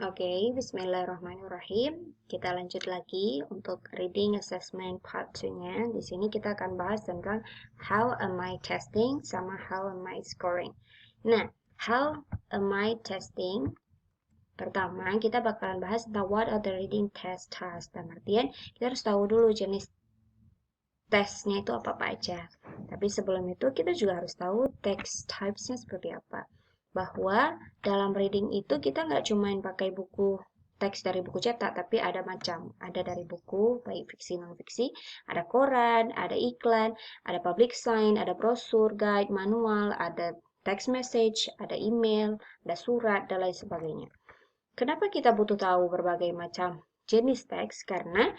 Oke, bismillahirrahmanirrahim. Kita lanjut lagi untuk reading assessment part 2-nya. Di sini kita akan bahas tentang how am I testing sama how am I scoring. Nah, how am I testing? Pertama, kita bakalan bahas tentang what are the reading test tasks. Dan artian, kita harus tahu dulu jenis tesnya itu apa-apa aja. Tapi sebelum itu kita juga harus tahu text types-nya seperti apa. Bahwa dalam reading itu kita nggak cuma pakai buku teks dari buku cetak, tapi ada macam. Ada dari buku, baik fiksi non-fiksi, ada koran, ada iklan, ada public sign, ada brosur, guide, manual, ada text message, ada email, ada surat, dan lain sebagainya. Kenapa kita butuh tahu berbagai macam jenis teks? Karena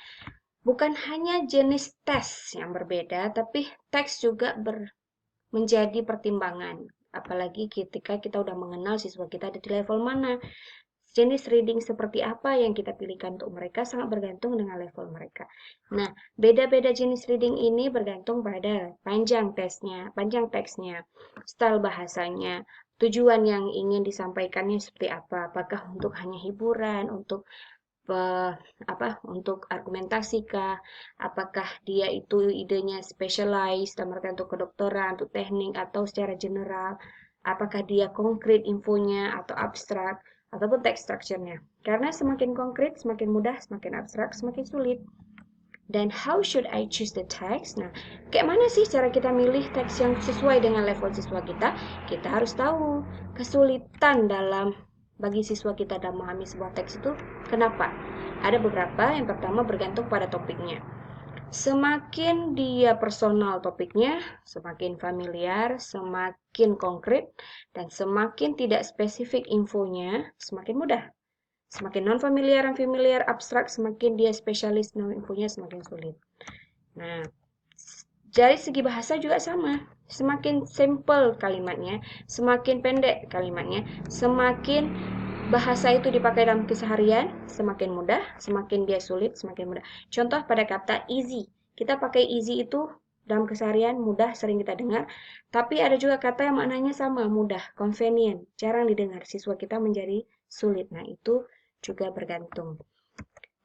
bukan hanya jenis tes yang berbeda, tapi teks juga menjadi pertimbangan. Apalagi ketika kita udah mengenal siswa kita ada di level mana. Jenis reading seperti apa yang kita pilihkan untuk mereka sangat bergantung dengan level mereka. Nah, beda-beda jenis reading ini bergantung pada panjang teksnya, style bahasanya, tujuan yang ingin disampaikannya seperti apa. Apakah untuk hanya hiburan, untuk argumentasi kah? Apakah dia itu idenya specialized dalam artian untuk kedokteran, untuk teknik atau secara general? Apakah dia konkret infonya atau abstrak ataupun text structure-nya? Karena semakin konkret, semakin mudah, semakin abstrak, semakin sulit. Dan how should I choose the text? Nah, kayak mana sih cara kita milih teks yang sesuai dengan level siswa kita? Kita harus tahu kesulitan bagi siswa kita dalam memahami sebuah teks itu kenapa? Ada beberapa, yang pertama bergantung pada topiknya. Semakin dia personal topiknya, semakin familiar, semakin konkret, dan semakin tidak spesifik infonya, semakin mudah. Semakin non-familiar dan familiar, abstrak, semakin dia spesialis, infonya semakin sulit. Nah, dari segi bahasa juga sama. Semakin simple kalimatnya, semakin pendek kalimatnya, semakin bahasa itu dipakai dalam keseharian, semakin mudah, semakin dia sulit, semakin mudah. Contoh pada kata easy. Kita pakai easy itu dalam keseharian, mudah, sering kita dengar. Tapi ada juga kata yang maknanya sama, mudah, convenient, jarang didengar. Siswa kita menjadi sulit. Nah, itu juga bergantung.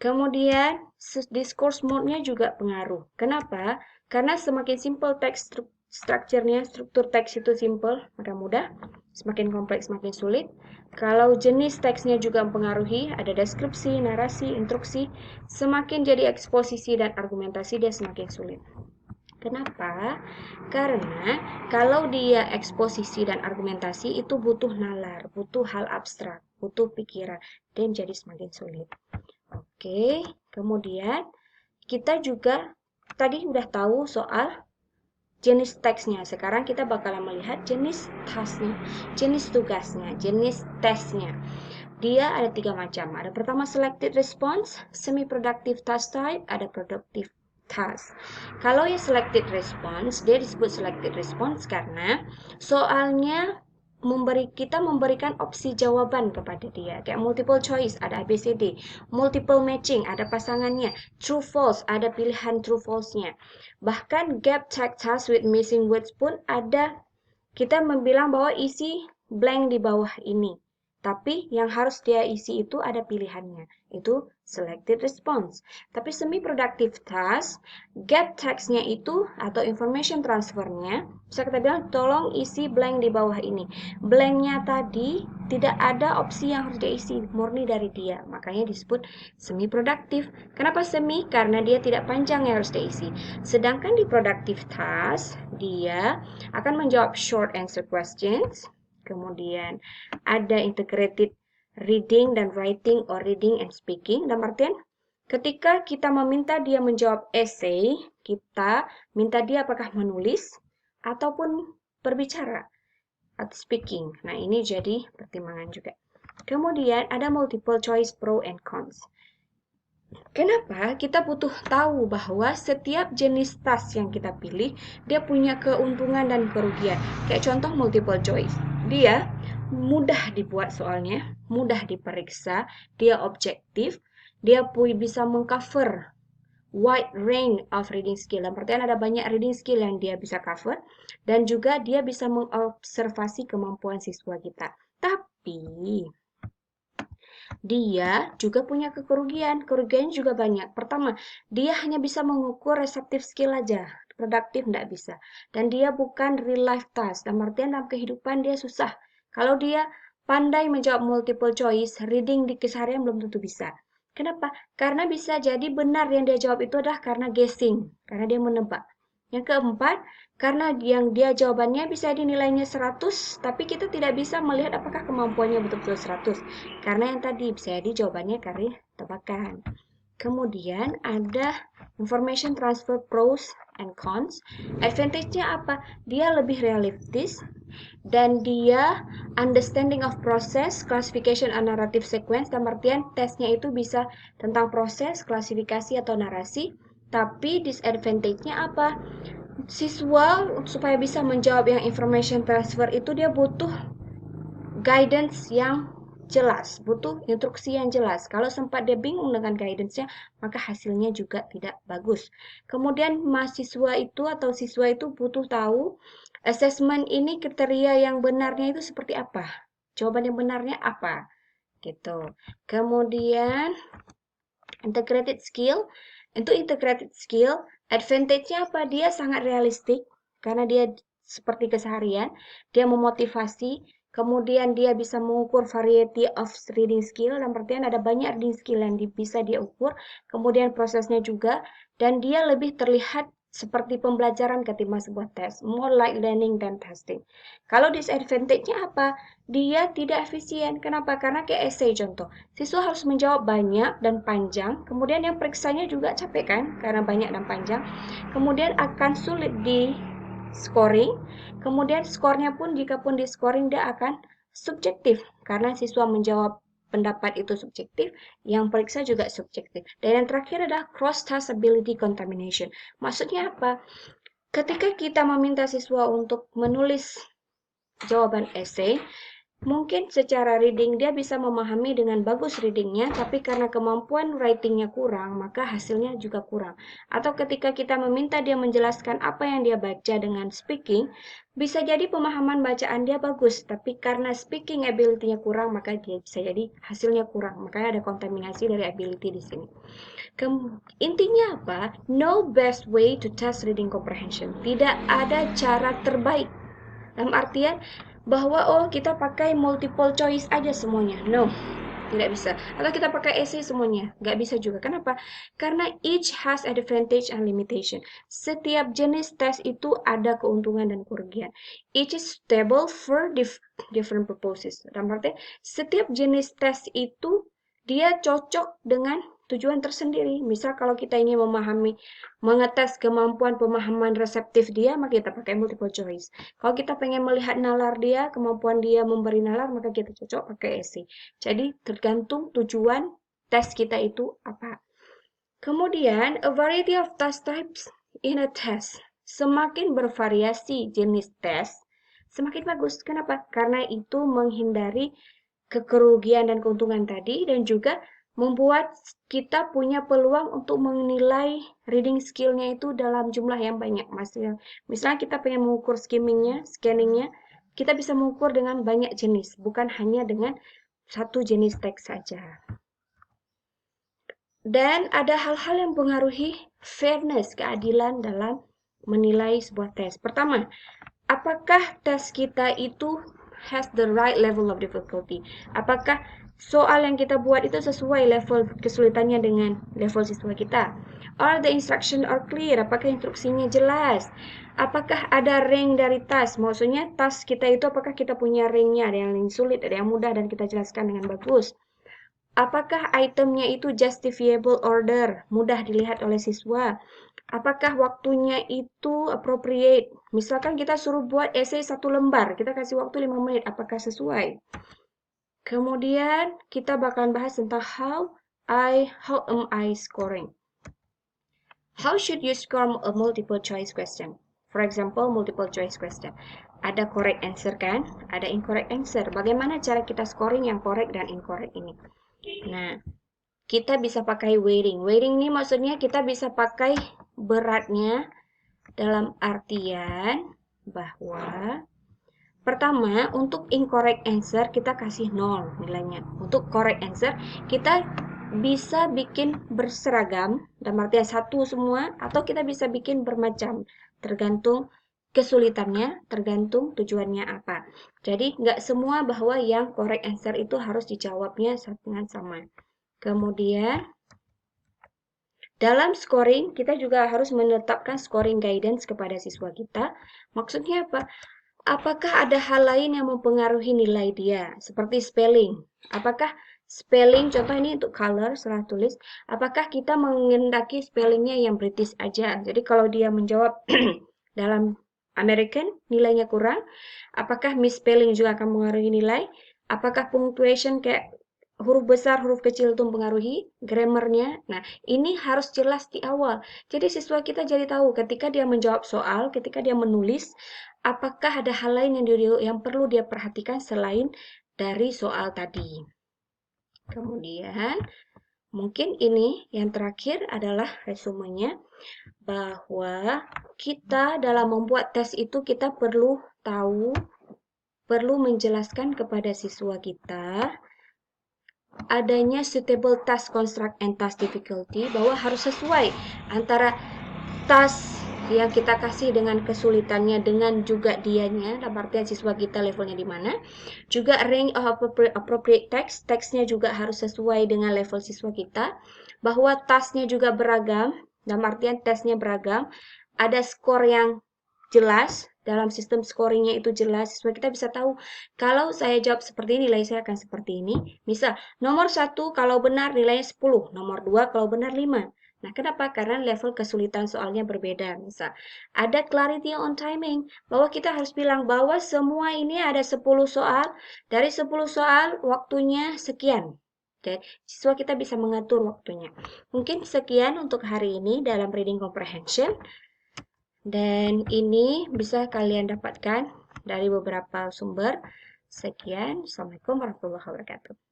Kemudian, discourse mode-nya juga pengaruh. Kenapa? Karena semakin simple text structure-nya, struktur teks itu simple, maka mudah. Semakin kompleks, semakin sulit. Kalau jenis teksnya juga mempengaruhi, ada deskripsi, narasi, instruksi, semakin jadi eksposisi dan argumentasi, dia semakin sulit. Kenapa? Karena kalau dia eksposisi dan argumentasi itu butuh nalar, butuh hal abstrak, butuh pikiran, dan jadi semakin sulit. Oke, kemudian kita juga tadi udah tahu soal jenis teksnya. Sekarang kita bakalan melihat jenis tasknya, jenis tugasnya, jenis tesnya. Dia ada 3 macam. Ada pertama selected response, semi-productive task type, ada productive task. Kalau yang selected response, dia disebut selected response karena soalnya kita memberikan opsi jawaban kepada dia. Kayak multiple choice, ada ABCD. Multiple matching, ada pasangannya. True false, ada pilihan true false-nya. Bahkan gap tag task with missing words pun ada. Kita bilang bahwa isi blank di bawah ini. Tapi yang harus dia isi itu ada pilihannya. Itu selected response. Tapi semi-productive task, gap text-nya itu atau information transfer-nya, bisa kita bilang tolong isi blank di bawah ini. Blank-nya tadi tidak ada opsi yang harus diisi, murni dari dia. Makanya disebut semi-productive. Kenapa semi? Karena dia tidak panjang yang harus diisi. Sedangkan di productive task, dia akan menjawab short answer questions, kemudian ada integrated reading dan writing or reading and speaking. Dalam artian ketika kita meminta dia menjawab essay, kita minta dia apakah menulis ataupun berbicara atau speaking. Nah, ini jadi pertimbangan juga. Kemudian ada multiple choice pro and cons. Kenapa kita butuh tahu bahwa setiap jenis tas yang kita pilih, dia punya keuntungan dan kerugian. Kayak contoh multiple choice. Dia mudah dibuat soalnya, mudah diperiksa, dia objektif, dia bisa mengcover wide range of reading skill. Dalam artian ada banyak reading skill yang dia bisa cover, dan juga dia bisa mengobservasi kemampuan siswa kita. Tapi dia juga punya kerugian. Kerugiannya juga banyak. Pertama, dia hanya bisa mengukur receptive skill aja. Produktif nggak bisa. Dan dia bukan real life task. Dalam artian dalam kehidupan dia susah. Kalau dia pandai menjawab multiple choice, reading di keseharian belum tentu bisa. Kenapa? Karena bisa jadi benar yang dia jawab itu adalah karena guessing. Karena dia menebak. Yang keempat, karena yang dia jawabannya bisa dinilainya 100, tapi kita tidak bisa melihat apakah kemampuannya betul-betul 100. Karena yang tadi bisa jadi jawabannya karena tebakan. Kemudian ada information transfer pros and cons. Advantage-nya apa? Dia lebih realistis dan dia understanding of process, classification and narrative sequence. Dalam artian tesnya itu bisa tentang proses, klasifikasi atau narasi. Tapi disadvantage-nya apa? Siswa supaya bisa menjawab yang information transfer itu dia butuh guidance yang jelas, butuh instruksi yang jelas. Kalau sempat dia bingung dengan guidance-nya, maka hasilnya juga tidak bagus. Kemudian mahasiswa itu atau siswa itu butuh tahu assessment ini kriteria yang benarnya itu seperti apa. Jawaban yang benarnya apa? Gitu. Kemudian integrated skill. Untuk integrated skill, advantage-nya apa? Dia sangat realistik karena dia seperti keseharian, dia memotivasi, kemudian dia bisa mengukur variety of reading skill, dan artian ada banyak reading skill yang bisa dia ukur, kemudian prosesnya juga, dan dia lebih terlihat seperti pembelajaran ketimbang sebuah tes, more like learning than testing. Kalau disadvantage-nya apa? Dia tidak efisien. Kenapa? Karena kayak essay contoh. Siswa harus menjawab banyak dan panjang, kemudian yang periksanya juga capek kan, karena banyak dan panjang. Kemudian akan sulit di scoring, kemudian skornya pun jika pun di scoring dia akan subjektif, karena siswa menjawab pendapat itu subjektif, yang periksa juga subjektif. Dan yang terakhir adalah cross-task ability contamination. Maksudnya apa? Ketika kita meminta siswa untuk menulis jawaban essay, mungkin secara reading dia bisa memahami dengan bagus readingnya, tapi karena kemampuan writingnya kurang, maka hasilnya juga kurang. Atau ketika kita meminta dia menjelaskan apa yang dia baca dengan speaking, bisa jadi pemahaman bacaan dia bagus, tapi karena speaking ability-nya kurang, maka dia bisa jadi hasilnya kurang. Makanya ada kontaminasi dari ability di sini. Intinya apa? No best way to test reading comprehension. Tidak ada cara terbaik. Dalam artian bahwa kita pakai multiple choice aja semuanya. No, tidak bisa. Atau kita pakai essay semuanya. Nggak bisa juga. Kenapa? Karena each has advantage and limitation. Setiap jenis tes itu ada keuntungan dan kerugian. Each is suitable for different purposes. Dalam artian setiap jenis tes itu dia cocok dengan tujuan tersendiri. Misal kalau kita ingin mengetes kemampuan pemahaman reseptif dia, maka kita pakai multiple choice. Kalau kita pengen melihat nalar dia, kemampuan dia memberi nalar, maka kita cocok pakai essay. Jadi tergantung tujuan tes kita itu apa. Kemudian, a variety of task types in a test. Semakin bervariasi jenis tes, semakin bagus. Kenapa? Karena itu menghindari kerugian dan keuntungan tadi, dan juga membuat kita punya peluang untuk menilai reading skill-nya itu dalam jumlah yang banyak. Misalnya kita pengen mengukur scanningnya, kita bisa mengukur dengan banyak jenis, bukan hanya dengan satu jenis teks saja. Dan ada hal-hal yang mempengaruhi fairness, keadilan dalam menilai sebuah tes. Pertama, apakah tes kita itu has the right level of difficulty? Apakah soal yang kita buat itu sesuai level kesulitannya dengan level siswa kita? Are the instruction are clear? Apakah instruksinya jelas? Apakah ada rank dari task? Maksudnya task kita itu apakah kita punya ranknya? Ada yang sulit, ada yang mudah, dan kita jelaskan dengan bagus. Apakah itemnya itu justifiable order? Mudah dilihat oleh siswa. Apakah waktunya itu appropriate? Misalkan kita suruh buat essay 1 lembar, kita kasih waktu 5 menit, apakah sesuai? Kemudian kita bakalan bahas tentang how am I scoring? How should you score a multiple choice question? For example, multiple choice question. Ada correct answer kan? Ada incorrect answer. Bagaimana cara kita scoring yang correct dan incorrect ini? Nah, kita bisa pakai weighting. Weighting ini maksudnya kita bisa pakai beratnya dalam artian bahwa Pertama, untuk incorrect answer kita kasih 0 nilainya. Untuk correct answer kita bisa bikin berseragam, dalam artian satu semua, atau kita bisa bikin bermacam, tergantung kesulitannya, tergantung tujuannya apa. Jadi, nggak semua bahwa yang correct answer itu harus dijawabnya dengan sama. Kemudian, dalam scoring, kita juga harus menetapkan scoring guidance kepada siswa kita. Maksudnya apa? Apakah ada hal lain yang mempengaruhi nilai dia, seperti spelling? Apakah spelling, contoh ini untuk color, salah tulis, apakah kita mengendaki spellingnya yang British aja? Jadi kalau dia menjawab dalam American, nilainya kurang. Apakah misspelling juga akan mengaruhi nilai? Apakah punctuation kayak huruf besar, huruf kecil itu mempengaruhi grammarnya? Nah, ini harus jelas di awal. Jadi siswa kita jadi tahu ketika dia menjawab soal, ketika dia menulis, apakah ada hal lain yang perlu dia perhatikan selain dari soal tadi. Kemudian, mungkin ini yang terakhir adalah resumenya, bahwa kita dalam membuat tes itu kita perlu tahu, perlu menjelaskan kepada siswa kita adanya suitable task construct and task difficulty, bahwa harus sesuai antara task yang kita kasih dengan kesulitannya dengan juga dianya, dalam artian siswa kita levelnya di mana. Juga range of appropriate text, teksnya juga harus sesuai dengan level siswa kita. Bahwa tasknya juga beragam, dalam artian tesnya beragam. Ada skor yang jelas, dalam sistem scoringnya itu jelas, siswa kita bisa tahu, kalau saya jawab seperti ini, nilai saya akan seperti ini. Misal, nomor 1 kalau benar nilainya 10, nomor 2 kalau benar 5. Nah, kenapa? Karena level kesulitan soalnya berbeda. Misal, ada clarity on timing, bahwa kita harus bilang bahwa semua ini ada 10 soal, dari 10 soal waktunya sekian. Oke, siswa kita bisa mengatur waktunya. Mungkin sekian untuk hari ini dalam reading comprehension. Dan ini bisa kalian dapatkan dari beberapa sumber. Sekian, Assalamualaikum warahmatullahi wabarakatuh.